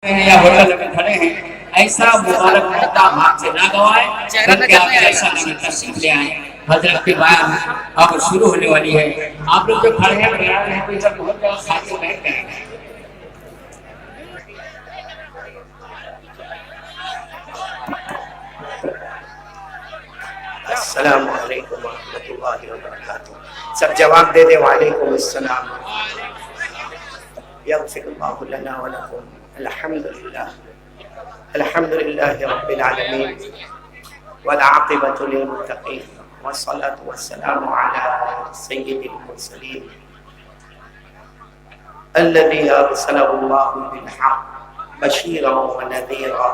یا ہوٹل میں کھڑے ہیں، ایسا مبارک موقع ہاتھ سے نہ گوائیں، بلکہ آپ ایسا تشریف لے آئیں۔ حضرت کی بات اب شروع ہونے والی ہے۔ آپ لوگ جو کھڑے ہیں بیان ہے تو سب بہت بہت ساتھی بیٹھ گئے ہیں۔ السلام علیکم ورحمۃ اللہ وبرکاتہ۔ سب جواب دے دے وعلیکم السلام۔ یغفر اللہ لنا ولکم۔ الحمدللہ الحمدللہ رب العالمین والعاقبۃ للمتقین والصلاة والسلام علی سید المرسلین الذی ارسلہ اللہ بالحق بشیرا ونذیرا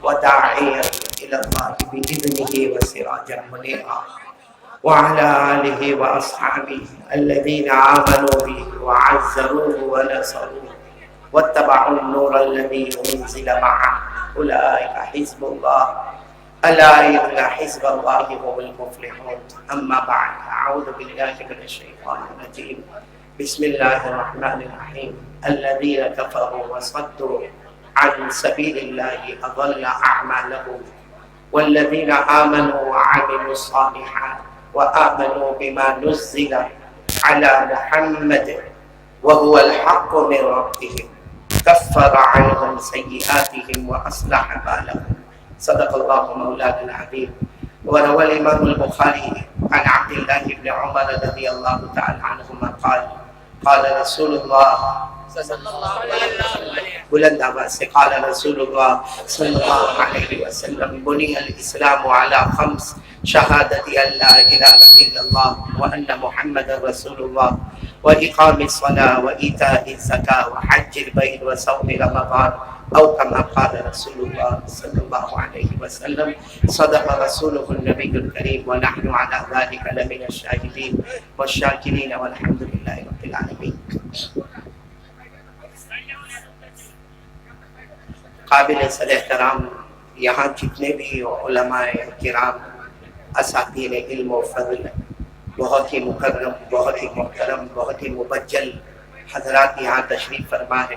وداعیا الی اللہ بإذنہ وسراجا منیرا وعلى آله وأصحابه الذين آمنوا به وعزروه ونصروه واتبعوا النور الذي أنزل معه أولئك حزب الله ألا إن حزب الله هم المفلحون أما بعد أعوذ بالله من الشيطان الرجيم بسم الله الرحمن الرحيم الذين كفروا وصدوا عن سبيل الله أضل أعمالهم والذين آمنوا وعملوا الصالحات وآمنوا بما نزل على محمد وهو الحق من ربهم كفر عنهم سيئاتهم وأصلح بالهم صدق الله مولانا العظيم۔ وروى الإمام البخاري عن عبد الله بن عمر رضي الله تعالى عنهما قال قال رسول الله بلند آواز سے قال رسول اللہ صلی اللہ علیہ وسلم بنی الاسلام علی خمس شہادت ان لا الہ الا اللہ وان محمد رسول اللہ واقام الصلاة وایتاء الزکاة وحج البیت وصوم رمضان او کما قال رسول اللہ صلی اللہ علیہ وسلم صدق رسولہ النبی الکریم ونحن علی ذلک لمن الشاہدین والشاکرین والحمد للہ رب العالمین۔ قابل صد احترام یہاں جتنے بھی علماء کرام اساتذہ علم و فضل بہت ہی مکرم، بہت ہی محترم، بہت ہی مبجل حضرات یہاں تشریف فرما ہے،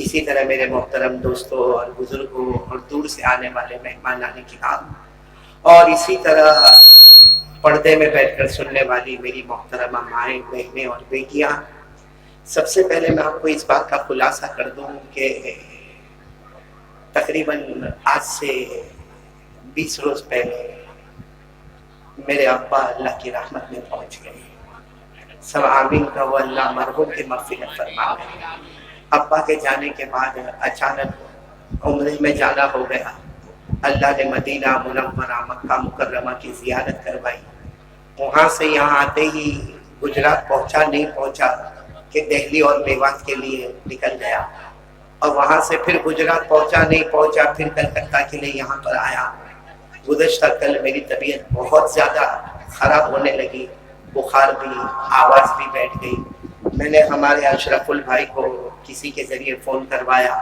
اسی طرح میرے محترم دوستوں اور بزرگوں اور دور سے آنے والے مہمانان کرام، اور اسی طرح پردے میں بیٹھ کر سننے والی میری محترمہ مائیں، بہنیں اور بیٹیاں، سب سے پہلے میں آپ کو اس بات کا خلاصہ کر دوں کہ تقریباً آج سے 20 روز پہلے میرے ابا اللہ کی رحمت میں پہنچ گئے۔ سب آمین کا وہ اللہ مرحوم کی مغفرت فرمائے۔ ابا کے جانے کے بعد اچانک عمرے میں جانا ہو گیا۔ اللہ نے مدینہ منورہ مکہ مکرمہ کی زیارت کروائی۔ وہاں سے یہاں آتے ہی گجرات پہنچا نہیں پہنچا کہ دہلی اور میوات کے لیے نکل گیا، اور وہاں سے پھر گجرات پہنچا نہیں پہنچا، پھر کلکتہ کے لیے یہاں پر آیا۔ گزشتہ کل میری طبیعت بہت زیادہ خراب ہونے لگی، بخار بھی، آواز بھی بیٹھ گئی۔ میں نے ہمارے اشرف البھائی کو کسی کے ذریعے فون کروایا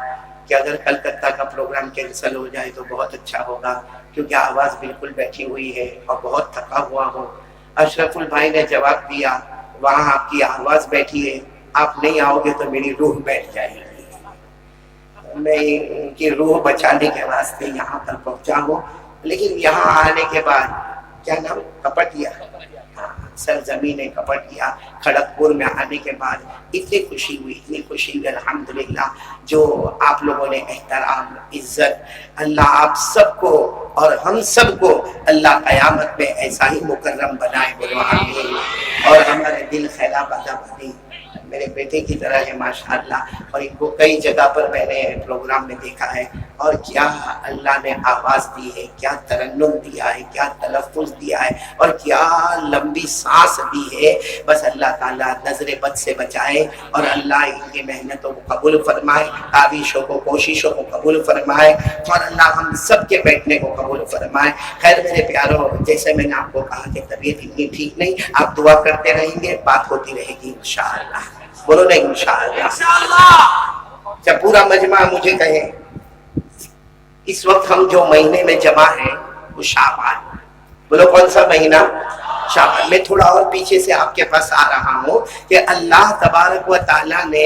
کہ اگر کلکتہ کا پروگرام کینسل ہو جائے تو بہت اچھا ہوگا، کیونکہ آواز بالکل بیٹھی ہوئی ہے اور بہت تھکا ہوا ہوں۔ اشرف البھائی نے جواب دیا وہاں آپ کی آواز بیٹھی ہے، آپ نہیں آؤ گے تو میری روح بیٹھ جائے گی۔ میں ان کی روح بچانے کے واسطے یہاں پر پہنچا ہوں، لیکن یہاں آنے کے بعد کیا نام کپٹیا، سرزمین کپٹیا، کھڑگپور میں آنے کے بعد اتنی خوشی ہوئی الحمدللہ، جو آپ لوگوں نے احترام، عزت، اللہ آپ سب کو اور ہم سب کو اللہ قیامت میں ایسا ہی مکرم بنائے، بولو آمین، اور ہمارے دل خیلا بادہ بنی۔ میرے بیٹے کی طرح ہے ماشاءاللہ، اور ان کو کئی جگہ پر میں نے پروگرام میں دیکھا ہے، اور کیا اللہ نے آواز دی ہے، کیا ترنم دیا ہے، کیا تلفظ دیا ہے، اور کیا لمبی سانس دی ہے۔ بس اللہ تعالیٰ نظر بد سے بچائے، اور اللہ ان کی محنتوں کو قبول فرمائے، کاوشوں کو، کوششوں کو قبول فرمائے، اور اللہ ہم سب کے بیٹھنے کو قبول فرمائے۔ خیر میرے پیاروں، جیسے میں نے آپ کو کہا کہ طبیعت اتنی ٹھیک نہیں، آپ دعا کرتے رہیں گے، بات ہوتی رہے گی انشاءاللہ، بولو نا انشاءاللہ۔ جب پورا مجمع مجھے کہے اس وقت ہم جو مہینے میں جمع ہیں وہ شعبان، بولو کون سا مہینہ؟ شعبان۔ میں تھوڑا اور پیچھے سے آپ کے پاس آ رہا ہوں کہ اللہ تبارک و تعالیٰ نے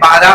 12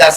10।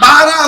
12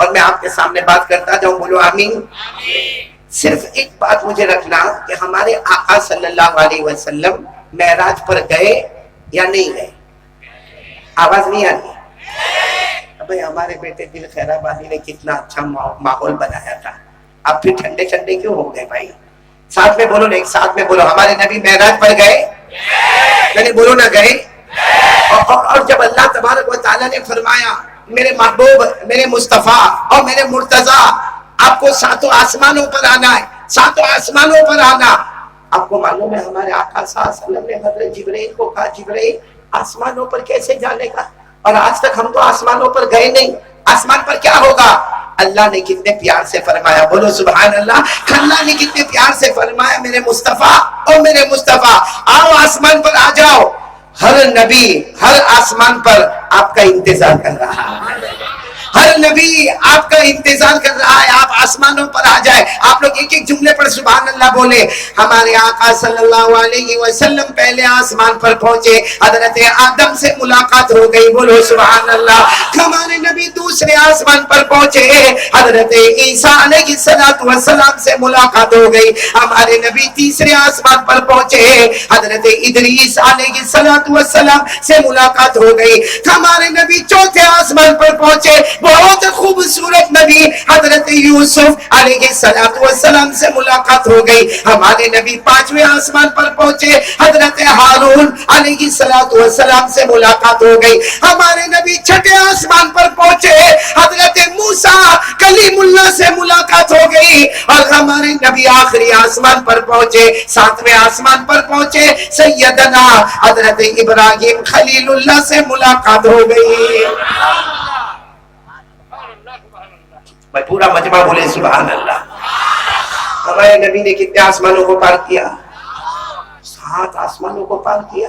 اور میں آپ کے سامنے بات کرتا جاؤں، بولو آمین۔ صرف ایک بات مجھے رکھنا کہ ہمارے آقا صلی اللہ علیہ وسلم معراج پر گئے یا نہیں گئے؟ آواز نہیں آ رہی؟ بھائی ہمارے بیٹے دل خیر آبادی نے کتنا اچھا ماحول بنایا تھا، اب پھر ٹھنڈے ٹھنڈے کیوں ہو گئے بھائی؟ ساتھ میں بولو نا، ایک ساتھ میں بولو، ہمارے نبی معراج پر گئے؟ یعنی بولو نہ گئے۔ اور جب اللہ تبارک و تعالیٰ نے فرمایا میرے محبوب، میرے مصطفیٰ اور میرے مرتضیٰ آپ کو ساتوں آسمانوں پر آنا ہے، ساتوں آسمانوں پر آنا، آپ کو معلوم ہے ہمارے آقا صلی اللہ علیہ وسلم نے حضرت جبرائیل کو کہا جبرائیل آسمانوں پر کیسے جانے کا؟ اور آج تک ہم تو آسمانوں پر گئے نہیں، آسمان پر کیا ہوگا؟ اللہ نے کتنے پیار سے فرمایا، بولو سبحان اللہ، اللہ نے کتنے پیار سے فرمایا میرے مصطفیٰ اور میرے مصطفیٰ آؤ آسمان پر آ جاؤ۔ ہر نبی ہر آسمان پر آپ کا انتظار کر رہا ہے، ہر نبی آپ کا انتظار کر رہا ہے، آپ آسمانوں پر آ جائے۔ آپ لوگ ایک ایک جملے پر سبحان اللہ بولے۔ ہمارے آقا صلی اللہ علیہ وسلم پہلے آسمان پر پہنچے، حضرت آدم سے ملاقات ہو گئی، بولو سبحان اللہ۔ ہمارے نبی دوسرے آسمان پر پہنچے، حضرت عیسیٰ علیہ السلام سے ملاقات ہو گئی۔ ہمارے نبی تیسرے آسمان پر پہنچے، حضرت ادریس علیہ السلام سے ملاقات ہو گئی۔ ہمارے نبی چوتھے آسمان پر پہنچے، بہت خوبصورت نبی حضرت یوسف علیہ السلام سے ملاقات ہو گئی۔ ہمارے نبی پانچویں آسمان پر پہنچے، حضرت ہارون علیہ السلام سے ملاقات ہو گئی۔ ہمارے نبی چھٹے آسمان پر پہنچے، حضرت موسیٰ کلیم اللہ سے ملاقات ہو گئی۔ اور ہمارے نبی آخری آسمان پر پہنچے، ساتویں آسمان پر پہنچے، سیدنا حضرت ابراہیم خلیل اللہ سے ملاقات ہو گئی۔ میں پورا مجمع بولے سبحان اللہ۔ ہمارے نبی نے کتنے آسمانوں کو پار کیا؟ 7 آسمانوں کو پار کیا۔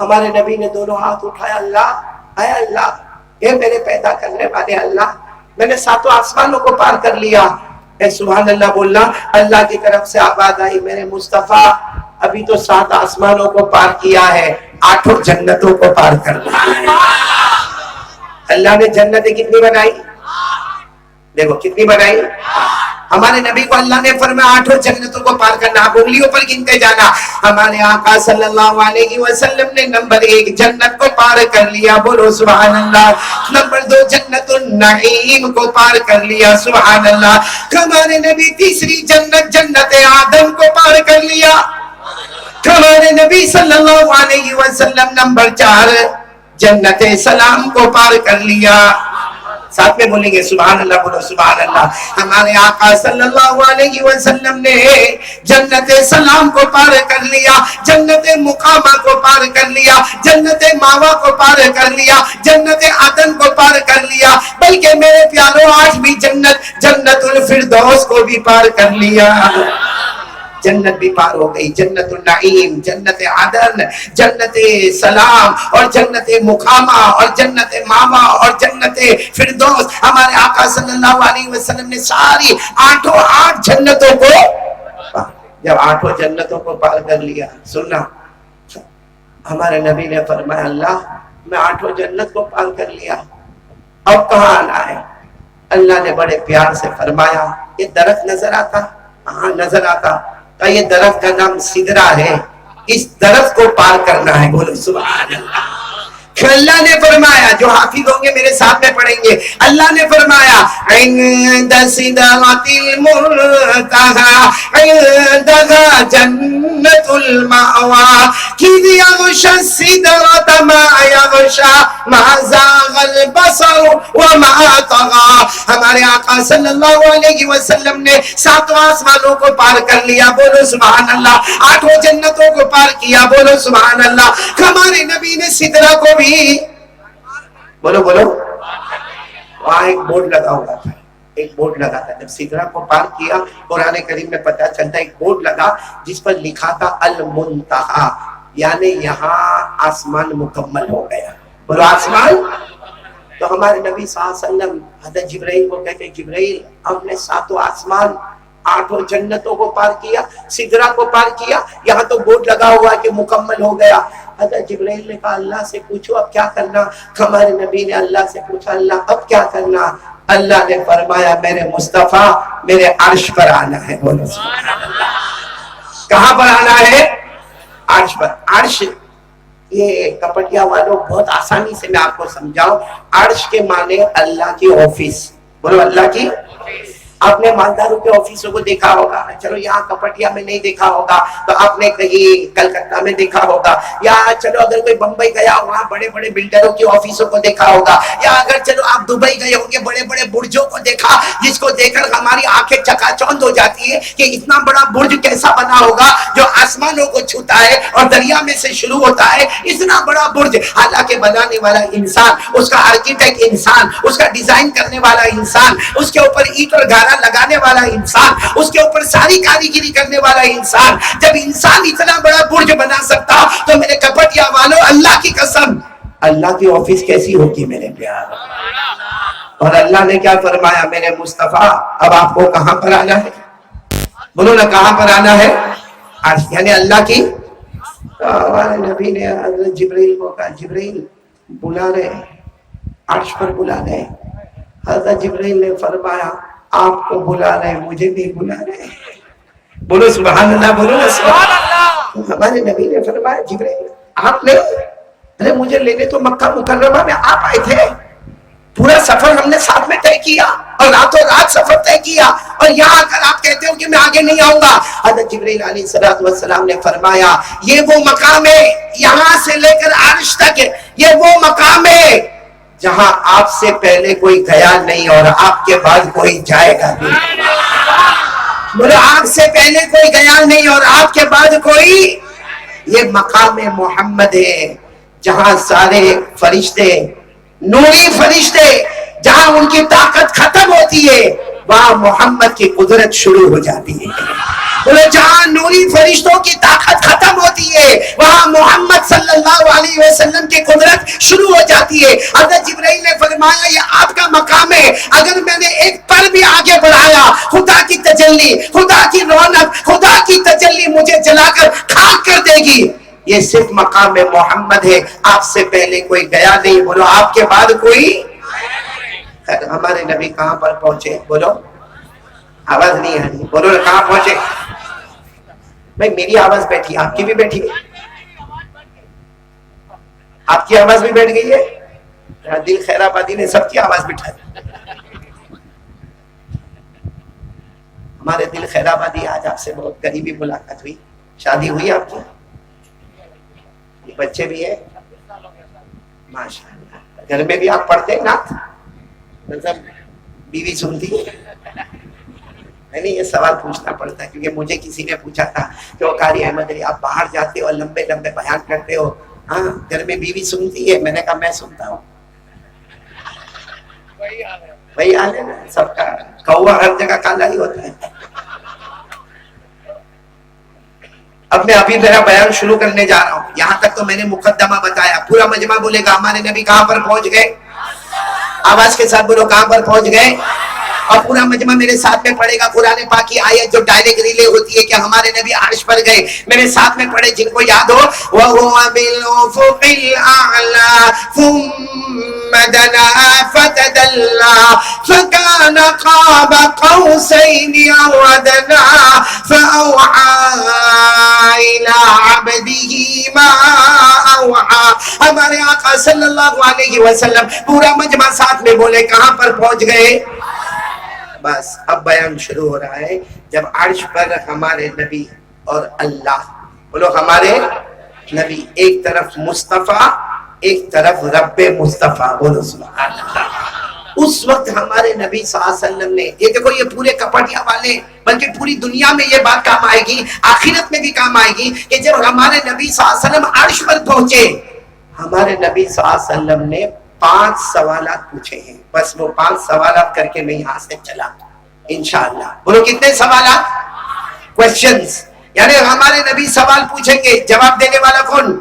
ہمارے نبی نے دونوں ہاتھ اٹھایا، اللہ اے اللہ، اے میرے پیدا کرنے والے اللہ، میں نے 7 آسمانوں کو پار کر لیا۔ اے سبحان اللہ بولنا۔ اللہ کی طرف سے آواز آئی، میرے مصطفیٰ ابھی تو 7 آسمانوں کو پار کیا ہے، 8 جنتوں کو پار کر لیا۔ اللہ نے جنتیں کتنی بنائی؟ دیکھو کتنی بنائی۔ ہمارے نبی کو اللہ نے فرمایا 8 جنتوں کو پار کرنا، آپ انگلیوں پر گنتے جانا۔ ہمارے آقا صلی اللہ علیہ وسلم نے نمبر 1 جنت کو پار کر لیا، بولو سبحان اللہ۔ نمبر 2 جنت النعیم کو پار کر لیا، سبحان اللہ۔ ہمارے نبی تیسری جنت جنت آدم کو پار کر لیا۔ ہمارے نبی صلی اللہ علیہ وسلم نمبر 4 جنت سلام کو پار کر لیا۔ ساتھ میں بولیں گے سبحان اللہ، بولو سبحان اللہ۔ ہمارے آقا صلی اللہ علیہ وسلم نے جنت سلام کو پار کر لیا، جنت مقامہ کو پار کر لیا، جنت ماوا کو پار کر لیا، جنت عدن کو پار کر لیا، بلکہ میرے پیاروں 8ویں جنت جنت الفردوس کو بھی پار کر لیا۔ جنت بھی پار ہو گئی، جنت النعیم، جنت عدن، جنت سلام اور جنت مقامہ اور جنت ماما اور جنت فردوس۔ ہمارے آقا صلی اللہ علیہ وسلم نے ساری 8 جنتوں کو، جب 8 جنتوں کو پار کر لیا، سننا ہمارے نبی نے فرمایا اللہ میں 8 جنت کو پار کر لیا، اب کہاں آنا ہے؟ اللہ نے بڑے پیار سے فرمایا یہ درخت نظر آتا؟ ہاں نظر آتا۔ کہ یہ درخت کا نام سدرہ ہے، اس درخت کو پار کرنا ہے، بولو سبحان اللہ۔ اللہ نے فرمایا، جو حافظ ہوں گے میرے ساتھ میں پڑھیں گے، اللہ نے فرمایا عند سدرۃ المنتہی عندہا جنت المأوی اذ یغشی السدرۃ ما یغشی ما زاغ البصر وما طغی۔ ہمارے آقا صلی اللہ علیہ وسلم نے 7 آسمانوں کو پار کر لیا، بولو سبحان اللہ۔ 8 جنتوں کو پار کیا، بولو سبحان اللہ۔ ہمارے نبی نے سدرہ کو بھی، بولو بولو، وہاں ایک بورڈ لگا ہوا تھا، ایک بورڈ لگا تھا۔ جب سدرہ کو پار کیا قرآن کریم میں پتہ چلتا ہے ایک بورڈ لگا جس پر لکھا تھا المنتہی، یعنی یہاں آسمان مکمل ہو گیا، بولو آسمان۔ تو ہمارے نبی صلی اللہ علیہ وسلم حضرت جبرائیل کو کہتے ہیں جبرائیل ہم نے 7 آسمان 8 جنتوں کو پار کیا، سدرہ کو پار کیا، یہاں تو بورڈ لگا ہوا ہے کہ مکمل ہو گیا۔ حضرت جبرائیل نے کہا اللہ سے پوچھو اب کیا کرنا۔ ہمارے نبی نے اللہ سے پوچھا اللہ اب کیا کرنا؟ اللہ نے فرمایا میرے مصطفیٰ میرے عرش پر آنا ہے. بولو سبحان اللہ. کہاں پر آنا ہے؟ عرش پر. عرش یہ کپٹیا والوں بہت آسانی سے میں آپ کو سمجھاؤں. عرش کے معنی اللہ کی آفس. بولو اللہ کی. آپ نے مالداروں کے آفسوں کو دیکھا ہوگا, چلو یہاں کپٹیا میں نہیں دیکھا ہوگا تو آپ نے کہیں کلکتہ میں دیکھا ہوگا, یا چلو اگر کوئی بمبئی گیا وہاں بڑے بڑے بلڈروں کی آفسوں کو دیکھا ہوگا, یا اگر چلو آپ دبئی گئے ہوں گے بڑے بڑے برجوں کو دیکھا جس کو دیکھ کر ہماری آنکھیں چکا چوند ہو جاتی ہے کہ اتنا بڑا برج کیسا بنا ہوگا جو آسمانوں کو چھوتا ہے اور دریا میں سے شروع ہوتا ہے. اتنا بڑا برج, حالانکہ بنانے والا انسان, اس کا آرکیٹیکٹ انسان, اس کا ڈیزائن کرنے والا انسان, اس کے اوپر اینٹ اور گارا لگانے والا انسان, اس کے اوپر ساری کاریگری کرنے والا انسان. جب انسان اتنا بڑا برج بنا سکتا تو میرے کپٹیا والوں اللہ کی قسم اللہ کی آفس کیسی ہوگی میرے پیار. اور اللہ نے کیا فرمایا, میرے مصطفیٰ اب آپ کو کہاں پر آنا ہے؟ بولو نا کہاں پر آنا ہے؟ یعنی اللہ کی. ہمارے نبی نے حضرت جبرائیل کو کہا جبرائیل بلا رہے, عرش پر بلا رہے. حضرت جبرائیل نے فرمایا آپ کو بلا رہے مجھے نہیں بلا رہے. بولو سبحان اللہ. بولو سبحان اللہ. ہمارے نبی نے فرمایا جبرائیل آپ نے, ارے مجھے لینے تو مکہ مکرمہ میں آپ آئے تھے, پورا سفر ہم نے ساتھ میں طے کیا اور راتوں رات سفر طے کیا, اور یہاں اگر آپ کہتے ہو کہ میں آگے نہیں آؤں گا. حضرت جبرائیل علیہ السلام نے فرمایا یہ وہ مقام ہے یہاں سے لے کر عرش تک, یہ وہ مقام ہے جہاں آپ سے پہلے کوئی گیا نہیں اور آپ کے بعد کوئی جائے گا نہیں. بولے آپ سے پہلے کوئی گیا نہیں اور آپ کے بعد کوئی. یہ مقام محمد ہے جہاں سارے فرشتے, نوری فرشتے, جہاں ان کی طاقت ختم ہوتی ہے وہاں محمد کی قدرت شروع ہو جاتی ہے. بولے جہاں نوری فرشتوں کی طاقت ختم ہوتی ہے وہاں محمد صلی اللہ علیہ وسلم کی قدرت شروع ہو جاتی ہے. حضرت جبرائیل نے فرمایا یہ آپ کا مقام ہے, اگر میں نے ایک پر بھی آگے بڑھایا خدا کی تجلی, خدا کی رونق, خدا کی تجلی مجھے جلا کر خاک کر دے گی. یہ صرف مقام محمد ہے, آپ سے پہلے کوئی گیا نہیں. بولو آپ کے بعد کوئی. ہمارے نبی کہاں پر پہنچے؟ بولو, آواز نہیں آ رہی. بولو کہاں پہنچے؟ بھائی میری آواز بیٹھی, آپ کی بھی بیٹھی ہے, آپ کی آواز بھی بیٹھ گئی ہے. دل خیر آبادی نے سب کی آواز بٹھائی. ہمارے دل خیر آبادی آج آپ سے بہت قریبی ملاقات ہوئی. شادی ہوئی آپ کی؟ بچے بھی ہیں ماشاءاللہ. گھر میں بھی آپ پڑھتے ہیں نا, مطلب بیوی سنتی ہے؟ نہیں, یہ سوال پوچھنا پڑتا ہے کیونکہ مجھے کسی نے پوچھا تھا کہ وہ قاری احمد علی آپ باہر جاتے ہو لمبے لمبے بیان کرتے ہو, ہاں گھر میں بیوی سنتی ہے؟ میں نے کہا میں سنتا ہوں. وہی حال ہے نا سب کا, کوا ہر جگہ کالا ہی ہوتا ہے. اب میں ابھی میرا بیان شروع کرنے جا رہا ہوں. یہاں تک تو میں نے مقدمہ بتایا. پورا مجمع بولے گا ہمارے نبی کہاں پر پہنچ گئے. آواز کے ساتھ بولو کہاں پر پہنچ گئے. اور پورا مجمع میرے ساتھ میں پڑھے گا قرآن پاک کی آیت جو ڈائریکٹ ریلے ہوتی ہے کہ ہمارے نبی عرش پر گئے. میرے ساتھ میں پڑھے جن کو یاد ہو. وَهُوَ بِالْأُفُقِ الْأَعْلَى ثُمَّ دَنَا فَتَدَلَّى فَكَانَ قَابَ قَوْسَيْنِ أَوْ أَدْنَىٰ فَأَوْحَىٰ إِلَىٰ عَبْدِهِ مَا أَوْحَىٰ. ہمارے آقا صلی اللہ علیہ وسلم پورا مجمع ساتھ میں بولے کہاں پر پہنچ گئے. بس اب بیان شروع ہو رہا ہے. جب عرش پر ہمارے نبی اور اللہ, بولو ہمارے نبی, ایک طرف مصطفیٰ ایک طرف رب مصطفیٰ, بولو سبحان اللہ. اس وقت ہمارے نبی صلی اللہ علیہ وسلم نے, یہ دیکھو یہ پورے کپٹیا والے بلکہ پوری دنیا میں یہ بات کام آئے گی, آخرت میں بھی کام آئے گی کہ جب ہمارے نبی صلی اللہ علیہ وسلم عرش پر پہنچے, ہمارے نبی صلی اللہ علیہ وسلم نے 5 سوالات پوچھے ہیں. بس وہ 5 سوالات کر کے میں یہاں سے چلا انشاءاللہ. بولو کتنے سوالات؟ کوشچنز. یعنی ہمارے نبی سوال پوچھیں گے, جواب دینے والا کون؟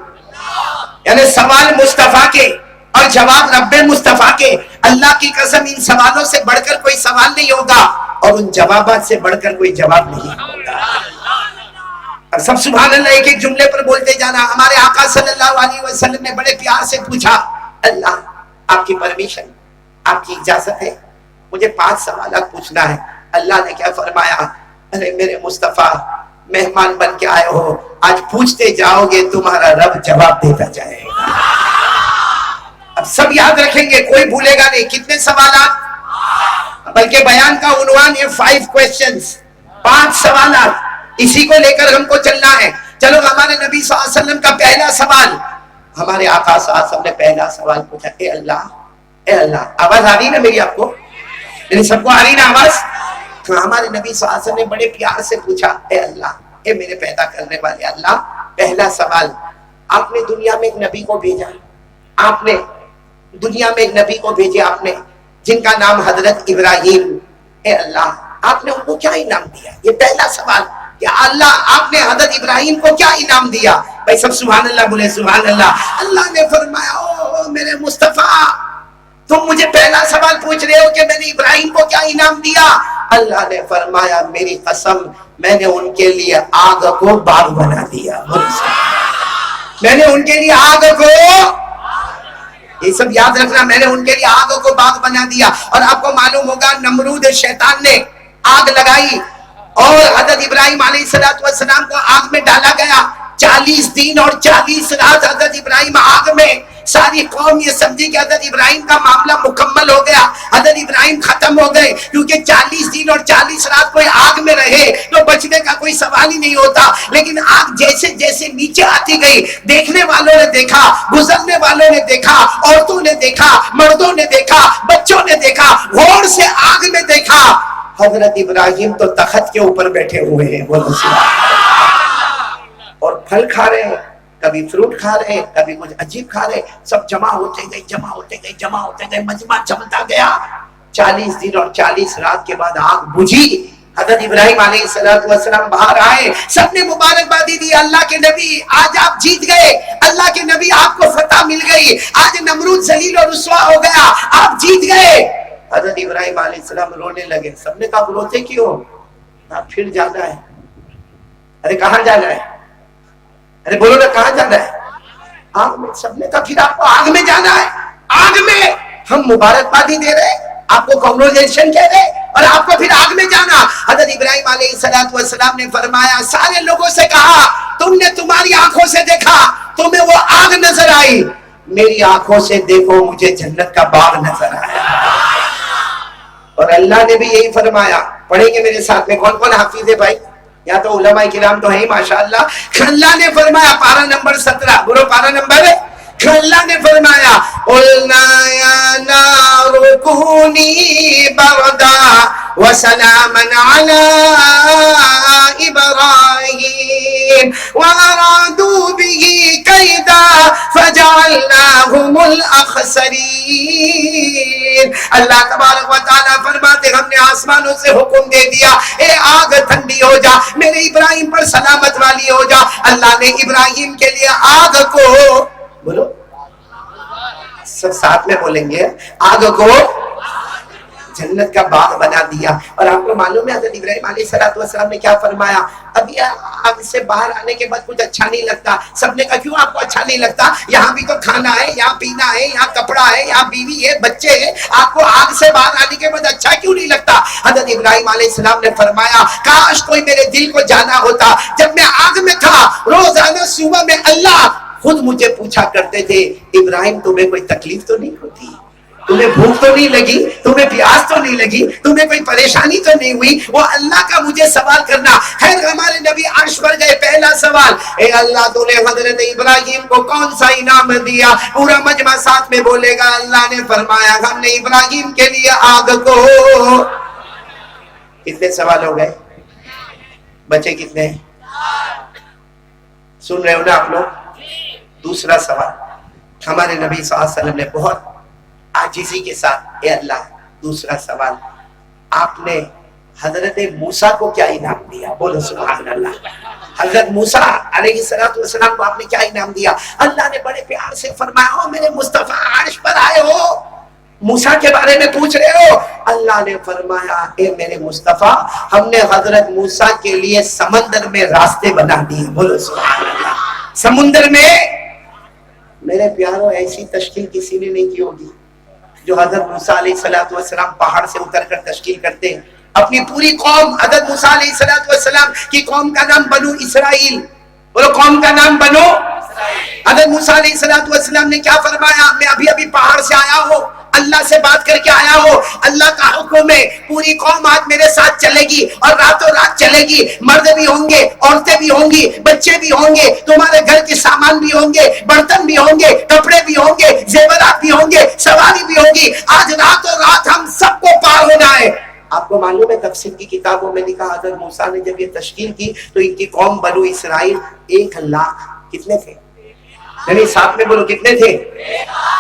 یعنی سوال مصطفیٰ کے اور جواب رب مصطفیٰ کے. اللہ کی قسم ان سوالوں سے بڑھ کر کوئی سوال نہیں ہوگا اور ان جوابات سے بڑھ کر کوئی جواب نہیں ہوگا. سب سبحان اللہ ایک ایک جملے پر بولتے جانا. ہمارے آقا صلی اللہ علیہ وسلم نے بڑے پیار سے پوچھا, اللہ آپ کی پرمیشن, آپ کی اجازت ہے, مجھے 5 سوالات پوچھنا ہے. اللہ نے کیا فرمایا؟ ارے میرے مصطفیٰ مہمان بن کے آئے ہو, آج پوچھتے جاؤ گے تمہارا رب جواب دیتا جائے گا. اب سب یاد رکھیں گے, کوئی بھولے گا نہیں. کتنے سوالات؟ بلکہ بیان کا عنوان یہ 5 questions, 5 سوالات, اسی کو لے کر ہم کو چلنا ہے. چلو ہمارے نبی صلی اللہ علیہ وسلم کا پہلا سوال, ہمارے آقا صلی اللہ علیہ وسلم نے پہلا سوال پوچھا, اے اللہ, آواز آ رہی نا میری آپ کو؟ یعنی سب کو آ رہی نا آواز؟ ہمارے نبی صلی اللہ علیہ وسلم نے بڑے پیار سے پوچھا, اے اللہ, اے میرے پیدا کرنے والے اللہ, پہلا سوال, آپ نے دنیا میں ایک نبی کو بھیجا, آپ نے دنیا میں ایک نبی کو بھیجا آپ نے, جن کا نام حضرت ابراہیم. اے اللہ, آپ نے ان کو کیا انعام دیا؟ یہ پہلا سوال کہ اللہ آپ نے حضرت ابراہیم کو کیا انعام دیا؟ بھائی سب سبحان اللہ بولے, سبحان اللہ. اللہ نے فرمایا, او میرے مصطفیٰ, تم مجھے پہلا سوال پوچھ رہے ہو کہ میں نے ابراہیم کو کیا انعام دیا؟ اللہ نے فرمایا, میری قسم, میں نے ان کے لیے آگ کو باغ بنا دیا. میں نے ان کے لیے آگ کو, یہ سب یاد رکھنا, میں نے ان کے لیے آگ کو باغ بنا دیا. اور آپ کو معلوم ہوگا نمرود شیطان نے آگ لگائی اور حضرت ابراہیم علیہ السلام کو آگ میں ڈالا گیا. 40 دن اور 40 رات حضرت ابراہیم آگ میں. ساری قوم یہ سمجھی کہ حضرت ابراہیم کا معاملہ مکمل ہو گیا, حضرت ابراہیم ختم ہو گئے, کیونکہ 40 دن اور 40 رات کوئی آگ میں رہے تو بچنے کا کوئی سوال ہی نہیں ہوتا. لیکن آگ جیسے جیسے نیچے آتی گئی, دیکھنے والوں نے دیکھا, گزرنے والوں نے دیکھا, عورتوں نے دیکھا, مردوں نے دیکھا, بچوں نے دیکھا, غور سے آگ میں دیکھا, حضرت ابراہیم تو تخت کے اوپر بیٹھے ہوئے ہیں, بولو اور پھل کھا رہے ہیں, کبھی فروٹ کھا رہے ہیں, کبھی کچھ عجیب کھا رہے ہیں. سب جمع ہوتے گئے, مجمع جمتا گیا. 40 دن اور 40 رات کے بعد آگ بجھی. حضرت ابراہیم علیہ السلام باہر آئے, سب نے مبارکبادی دی, اللہ کے نبی آج آپ جیت گئے, اللہ کے نبی آپ کو فتح مل گئی, آج نمرود ذلیل اور رسوا ہو گیا, آپ جیت گئے. حضرت ابراہیم علیہ السلام رونے لگے. سب نے کہا روتے کیوں؟ پھر جانا ہے. ارے کہاں جانا ہے؟ ارے بولو نا, کہاں جانا ہے؟ آگ میں. سب نے کہا پھر آپ کو آگ میں جانا ہے. آگ میں ہم مبارکبادی دے رہے, آپ کو کنگریچولیشن کہہ رہے, اور آپ کو پھر آگ میں جانا. حضرت ابراہیم علیہ السلام نے فرمایا, سارے لوگوں سے کہا, تم نے تمہاری آنکھوں سے دیکھا, تمہیں وہ آگ نظر آئی, میری آنکھوں سے دیکھو, مجھے جنت کا باغ نظر آیا. اور اللہ نے بھی یہی فرمایا. پڑھیں گے میرے ساتھ میں, کون کون حافظ ہے بھائی؟ یا تو علماء کرام تو ہے ماشاءاللہ. اللہ نے فرمایا, پارہ نمبر 17, بولو پارہ نمبر, اللہ نے فرمایا, قُلْنَا يَا نَارُ كُونِي بَرْدًا وَسَلَامًا عَلَىٰ إِبْرَاهِيمَ وَأَرَادُوا بِهِ كَيْدًا فَجَعَلْنَاهُمُ الْأَخْسَرِينَ. اللہ تبارک و تعالیٰ فرماتے, ہم نے آسمانوں سے حکم دے دیا, اے آگ ٹھنڈی ہو جا, میرے ابراہیم پر سلامت والی ہو جا. اللہ نے ابراہیم کے لیے آگ کو, بولو سب ساتھ میں بولیں گے, آگ کو جنت کا باغ بنا دیا. اور آپ کو معلوم ہے حضرت ابراہیم علیہ السلام نے کیا فرمایا؟ ابھی آگ سے باہر آنے کے بعد کچھ اچھا نہیں لگتا. سب نے کہا کیوں آپ کو اچھا نہیں لگتا؟ یہاں بھی تو کھانا ہے, یہاں پینا ہے, یہاں کپڑا ہے, یہاں بیوی ہے, بچے ہیں, آپ کو آگ سے باہر آنے کے بعد اچھا کیوں نہیں لگتا؟ حضرت ابراہیم علیہ السلام نے فرمایا, کاش کوئی میرے دل کو جانا ہوتا. جب میں آگ میں تھا, روزانہ صبح میں اللہ خود مجھے پوچھا کرتے تھے, ابراہیم تمہیں کوئی تکلیف تو نہیں ہوتی, تمہیں بھوک تو نہیں لگی, تمہیں پیاس تو نہیں لگی, تمہیں کوئی پریشانی تو نہیں ہوئی؟ وہ اللہ کا مجھے سوال کرنا. خیر ہمارے نبی عرش پر گئے, پہلا سوال, اے اللہ تو نے حضرت ابراہیم کو کون سا انعام دیا؟ پورا مجمع ساتھ میں بولے گا, اللہ نے فرمایا, ہم نے ابراہیم کے لیے آگ کو. کتنے سوال ہو گئے بچے؟ کتنے سن رہے ہو نا آپ لوگ؟ دوسرا سوال, ہمارے نبی صلی اللہ علیہ وسلم نے بہت عاجزی کے ساتھ, اے اللہ, دوسرا سوال, آپ نے حضرت موسیٰ کو کیا انعام دیا؟ بولو سبحان اللہ. حضرت موسیٰ علیہ السلام کو آپ نے کیا انعام دیا؟ اللہ نے بڑے پیار سے فرمایا, او میرے مصطفیٰ عرش پر آئے ہو, موسیٰ کے بارے میں پوچھ رہے ہو؟ اللہ نے فرمایا, اے میرے مصطفیٰ, ہم نے حضرت موسیٰ کے لیے سمندر میں راستے بنا دیے. بولو سبحان اللہ. سمندر میں, میرے پیاروں, ایسی تشکیل کسی نے نہیں کی ہوگی. جو حضرت موسیٰ علیہ السلام پہاڑ سے اتر کر تشکیل کرتے ہیں اپنی پوری قوم. حضرت موسیٰ علیہ السلام کی قوم کا نام بنو اسرائیل. بولو قوم کا نام بنو. حضرت موسیٰ علیہ السلام نے کیا فرمایا؟ میں ابھی ابھی پہاڑ سے آیا ہوں, اللہ سے بات کر کے آیا ہو, اللہ کا حکم ہے پوری قوم آج میرے ساتھ چلے گی اور راتوں رات چلے گی. مرد بھی ہوں گے, عورتیں بھی ہوں گی, بچے بھی ہوں گے, تمہارے گھر کے سامان بھی ہوں گے, برتن بھی ہوں گے, کپڑے بھی ہوں گے, زیورات بھی ہوں گے, سواری بھی ہوگی. آج راتوں رات ہم سب کو پار ہونا ہے. آپ کو معلوم ہے تفسیر کی کتابوں میں لکھا حضرت موسیٰ نے جب یہ تشکیل کی تو ان کی قوم بنو اسرائیل 1,00,000 کتنے تھے؟ یعنی ساتھ میں بولو کتنے تھے؟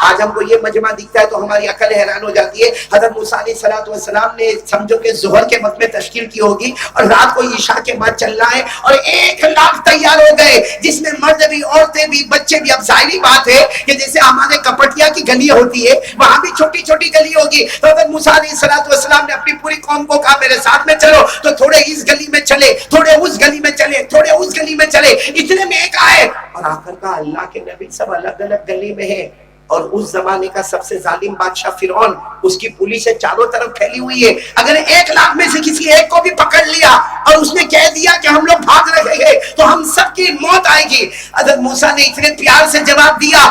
آج ہم کو یہ مجمع دکھتا ہے تو ہماری عقل حیران ہو جاتی ہے. حضرت موسیٰ علیہ السلام نے سمجھو کہ ظہر کے وقت میں تشکیل کی ہوگی اور رات کو عشاء کے بعد چلنا ہے اور 1,00,000 تیار ہو گئے جس میں مرد بھی, عورتیں بھی, بچے بھی. اب ظاہری بات ہے کہ جیسے ہمارے کپٹیا کی گلی ہوتی ہے وہاں بھی چھوٹی چھوٹی گلی ہوگی. تو حضرت موسیٰ علیہ السلام نے اپنی پوری قوم کو کہا میرے ساتھ میں چلو, تو تھوڑے اس گلی میں چلے, تھوڑے اس گلی میں چلے, تھوڑے اس گلی میں چلے, اتنے میں ایک آئے اور آخر کا اللہ کے نبی سب الگ الگ گلی میں ہے. اور اس زمانے کا سب سے ظالم بادشاہ فرعون, اس کی پولیس چاروں طرف پھیلی ہوئی ہے. اگر 1,00,000 میں سے کسی ایک کو بھی پکڑ لیا اور اس نے کہہ دیا کہ ہم لوگ بھاگ رہے ہیں تو ہم سب کی موت آئے گی. حضرت موسیٰ نے اتنے پیار سے جواب دیا,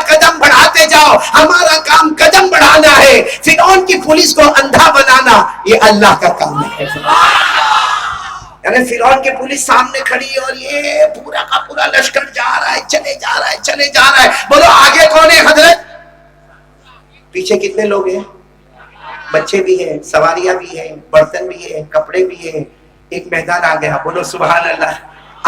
قدم بڑھاتے جاؤ, ہمارا کام قدم بڑھانا ہے, فرعون کی پولیس کو اندھا بنانا یہ اللہ کا کام ہے. یعنی فرعون کی پولیس سامنے کھڑی ہے اور یہ پورا کا پورا لشکر جا رہا ہے, چلے جا رہا ہے. بولو آگے کون ہے حضرت؟ پیچھے کتنے لوگ ہیں؟ بچے بھی ہیں, سواریاں بھی ہیں, برتن بھی ہیں, کپڑے بھی ہیں. ایک میدان آ گیا, بولو سبحان اللہ.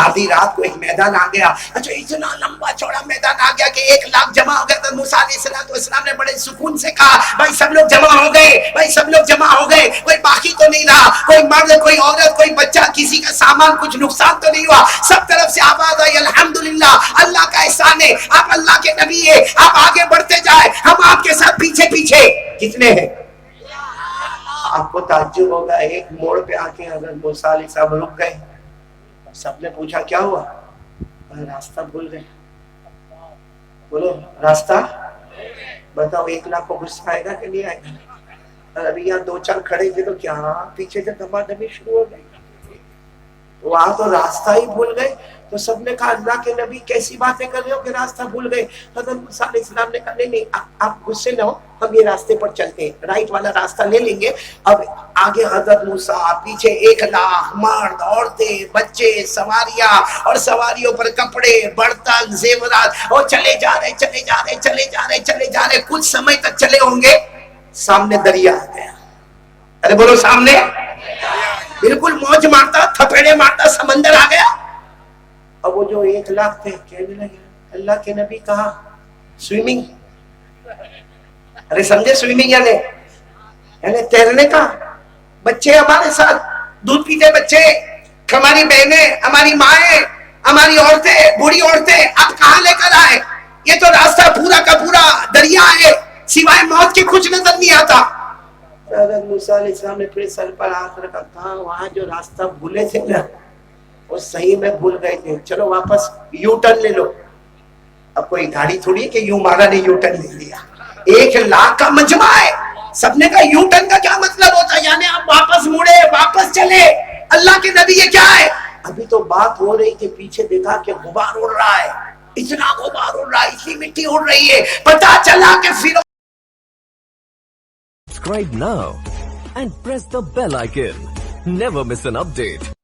آدھی رات کو ایک میدان آ گیا. اچھا اتنا لمبا چوڑا میدان آ گیا کہ 1,00,000 جمع ہو گیا. تو موسیٰ علیہ السلام نے بڑے سکون سے کہا بھائی سب لوگ جمع ہو گئے, کوئی باقی تو نہیں رہا, کوئی مرد, کوئی عورت, کوئی بچہ, کسی کا سامان, کچھ نقصان تو نہیں ہوا. سب طرف سے آواز آئی الحمدللہ, اللہ کا احسان ہے, آپ اللہ کے نبی ہے, آپ آگے بڑھتے جائیں, ہم آپ کے ساتھ پیچھے. کتنے ہیں؟ آپ کو تعجب ہوگا, ایک موڑ پہ آ کے حضرت موسیٰ علیہ السلام رک گئے. سب نے پوچھا کیا ہوا؟ راستہ بھول گئے. بولو راستہ بتاؤ. 1,00,000 کو غصہ آئے گا کہ نہیں آئے گا؟ ابھی یہاں 2-4 کھڑے تھے تو کیا پیچھے سے دھمادمی شروع ہو گئی. وہاں تو راستہ ہی بھول گئے. تو سب نے کہا اللہ کے نبی کیسی باتیں کر رہے ہو کہ راستہ بھول گئے؟ حضرت موسیٰ علیہ السلام نے کہا نہیں آپ غصے نہ ہو, ہم یہ راستے پر چلتے ہیں, رائٹ والا راستہ لے لیں گے. اب آگے حضرت موسیٰ, پیچھے 1,00,000 مرد, عورتیں, بچے, سواریاں, اور سواریوں پر کپڑے, برتن, زیورات, اور چلے جا رہے. کچھ سمے تک چلے ہوں گے, سامنے دریا آ گیا. ارے بولو سامنے, بالکل موج مارتا, تھپیڑے مارتا سمندر آ گیا. اب وہ جو 1,00,000 تھے کہنے لگے اللہ کے نبی کہا سوئمنگ. ارے سمجھے سوئمنگ یعنی تیرنے کا. بچے ہمارے ساتھ, دودھ پیتے بچے, ہماری بہنیں, ہماری مائیں, ہماری عورتیں, بوڑھی عورتیں, اب کہاں لے کر آئے؟ یہ تو راستہ پورا کا پورا دریا ہے, سوائے موت کے کچھ نظر نہیں آتا. حضرت موسیٰ علیہ السلام نے پھر سر پر ہاتھ رکھا, کہا وہاں جو راستہ بھولے تھے نا وہ صحیح میں بھول گئے تھے, چلو واپس یو ٹرن لے لو. اب کوئی گاڑی تھوڑی ہے کہ یوں مارا نے یو ٹرن لے لیا. 1,00,000 کا مجمع ہے, سب نے کہا یو ٹرن کا کیا مطلب ہوتا ہے؟ یعنی آپ واپس مڑے, واپس چلے. اللہ کے نبی یہ کیا ہے؟ ابھی تو بات ہو رہی کہ پیچھے دیکھا کہ غبار اڑ رہا ہے, اتنا غبار اڑ رہا ہے, اتنی مٹی اڑ رہی ہے. پتا چلا کہ پھر Subscribe now and press the bell icon. Never miss an update.